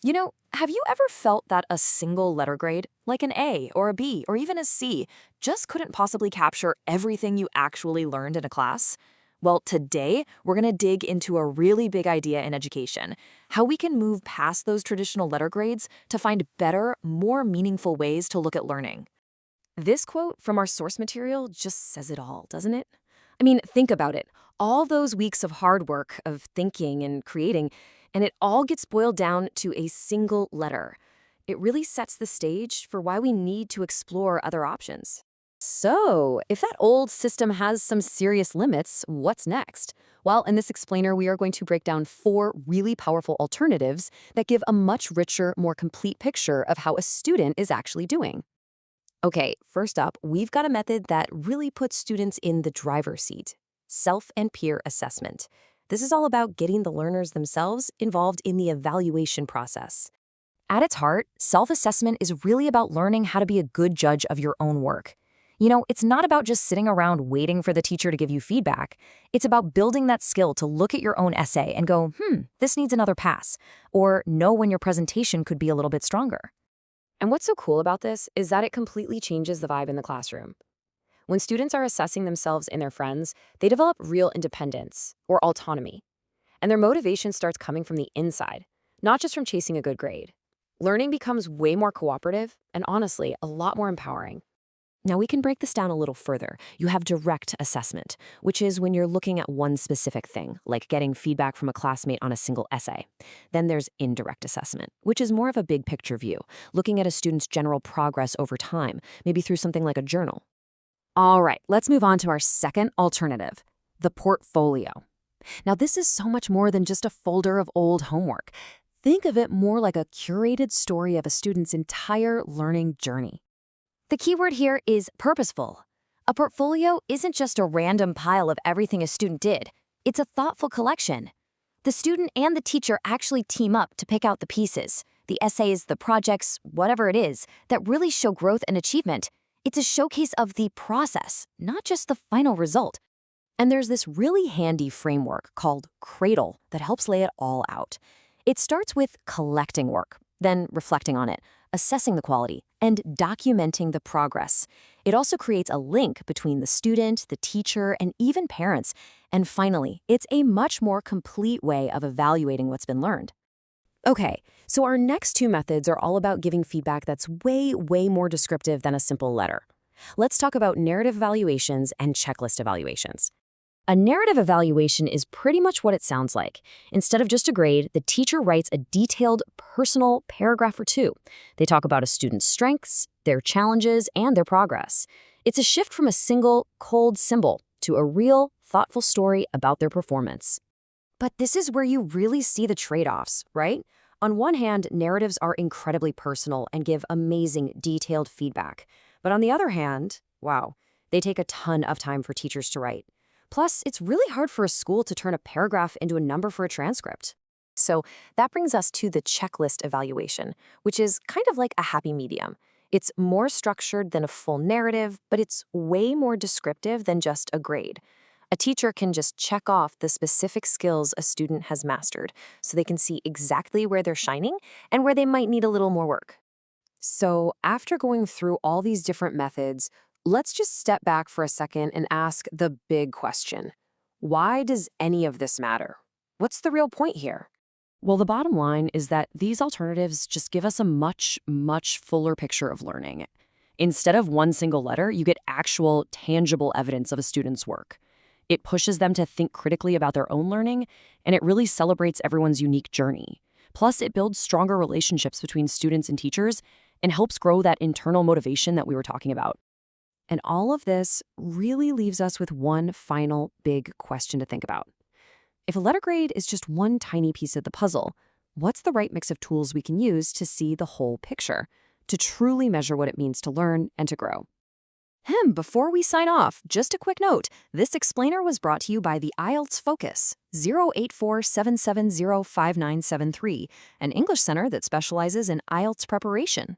Have you ever felt that a single letter grade, like an A or a B or even a C, just couldn't possibly capture everything you actually learned in a class? Well, today, we're going to dig into a really big idea in education, how we can move past those traditional letter grades to find better, more meaningful ways to look at learning. This quote from our source material just says it all, doesn't it? I mean, think about it. All those weeks of hard work, of thinking and creating, and it all gets boiled down to a single letter. It really sets the stage for why we need to explore other options. So, if that old system has some serious limits, what's next? Well, in this explainer, we are going to break down 4 really powerful alternatives that give a much richer, more complete picture of how a student is actually doing. Okay, first up, we've got a method that really puts students in the driver's seat: self and peer assessment. This is all about getting the learners themselves involved in the evaluation process. At its heart, self-assessment is really about learning how to be a good judge of your own work. It's not about just sitting around waiting for the teacher to give you feedback. It's about building that skill to look at your own essay and go, this needs another pass, or know when your presentation could be a little bit stronger. And what's so cool about this is that it completely changes the vibe in the classroom. When students are assessing themselves and their friends, they develop real independence, or autonomy. And their motivation starts coming from the inside, not just from chasing a good grade. Learning becomes way more cooperative and, honestly, a lot more empowering. Now, we can break this down a little further. You have direct assessment, which is when you're looking at one specific thing, like getting feedback from a classmate on a single essay. Then there's indirect assessment, which is more of a big picture view, looking at a student's general progress over time, maybe through something like a journal. All right, let's move on to our second alternative, the portfolio. Now, this is so much more than just a folder of old homework. Think of it more like a curated story of a student's entire learning journey. The key word here is purposeful. A portfolio isn't just a random pile of everything a student did. It's a thoughtful collection. The student and the teacher actually team up to pick out the pieces, the essays, the projects, whatever it is, that really show growth and achievement. It's a showcase of the process, not just the final result. And there's this really handy framework called CRADLE that helps lay it all out. It starts with collecting work, then reflecting on it, assessing the quality, and documenting the progress. It also creates a link between the student, the teacher, and even parents. And finally, it's a much more complete way of evaluating what's been learned. Okay, so our next 2 methods are all about giving feedback that's way more descriptive than a simple letter. Let's talk about narrative evaluations and checklist evaluations. A narrative evaluation is pretty much what it sounds like. Instead of just a grade, the teacher writes a detailed, personal paragraph or 2. They talk about a student's strengths, their challenges, and their progress. It's a shift from a single, cold symbol to a real, thoughtful story about their performance. But this is where you really see the trade-offs, right? On one hand, narratives are incredibly personal and give amazing, detailed feedback. But on the other hand, wow, they take a ton of time for teachers to write. Plus, it's really hard for a school to turn a paragraph into a number for a transcript. So that brings us to the checklist evaluation, which is kind of like a happy medium. It's more structured than a full narrative, but it's way more descriptive than just a grade. A teacher can just check off the specific skills a student has mastered, so they can see exactly where they're shining and where they might need a little more work. So after going through all these different methods, let's just step back for a second and ask the big question. Why does any of this matter? What's the real point here? Well, the bottom line is that these alternatives just give us a much fuller picture of learning. Instead of one single letter, you get actual, tangible evidence of a student's work. It pushes them to think critically about their own learning, and it really celebrates everyone's unique journey. Plus, it builds stronger relationships between students and teachers and helps grow that internal motivation that we were talking about. And all of this really leaves us with one final big question to think about. If a letter grade is just one tiny piece of the puzzle, what's the right mix of tools we can use to see the whole picture, to truly measure what it means to learn and to grow? Before we sign off, just a quick note. This explainer was brought to you by the IELTS Focus 084-770-5973, an English center that specializes in IELTS preparation.